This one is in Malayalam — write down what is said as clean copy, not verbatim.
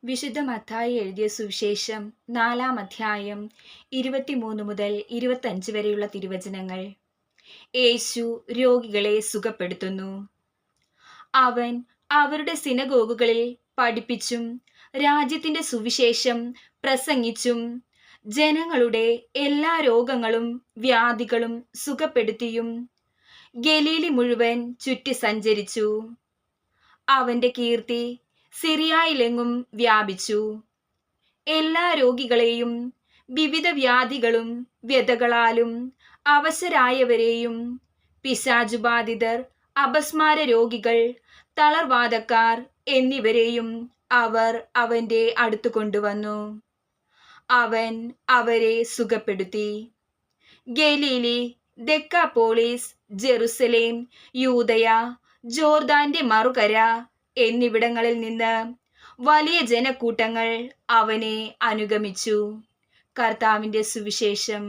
വിശുദ്ധ മത്തായി എഴുതിയ സുവിശേഷം 4-ാം അധ്യായം 23 മുതൽ 25 വരെയുള്ള തിരുവചനങ്ങൾ. യേശു രോഗികളെ സുഖപ്പെടുത്തുന്നു. അവൻ അവരുടെ സിനഗോഗുകളിൽ പഠിപ്പിച്ചും രാജ്യത്തിന്റെ സുവിശേഷം പ്രസംഗിച്ചും ജനങ്ങളുടെ എല്ലാ രോഗങ്ങളും വ്യാധികളും സുഖപ്പെടുത്തിയും ഗലീലി മുഴുവൻ ചുറ്റി സഞ്ചരിച്ചു. അവന്റെ കീർത്തി സിറിയായിലെങ്ങും വ്യാപിച്ചു. എല്ലാ രോഗികളെയും വിവിധ വ്യാധികളും വ്യതകളാലും അവശരായവരെയും പിശാചുബാധിതർ, അപസ്മാര രോഗികൾ, തളർവാദക്കാർ എന്നിവരെയും അവർ അവന്റെ അടുത്തു കൊണ്ടുവന്നു. അവൻ അവരെ സുഖപ്പെടുത്തി. ഗലീലി, ദെക്കാപോളിസ്, ജെറുസലേം, യൂദയ, ജോർദാന്റെ മറുകര എന്നിവിടങ്ങളിൽ നിന്ന് വലിയ ജനക്കൂട്ടങ്ങൾ അവനെ അനുഗമിച്ചു. കർത്താവിന്റെ സുവിശേഷം.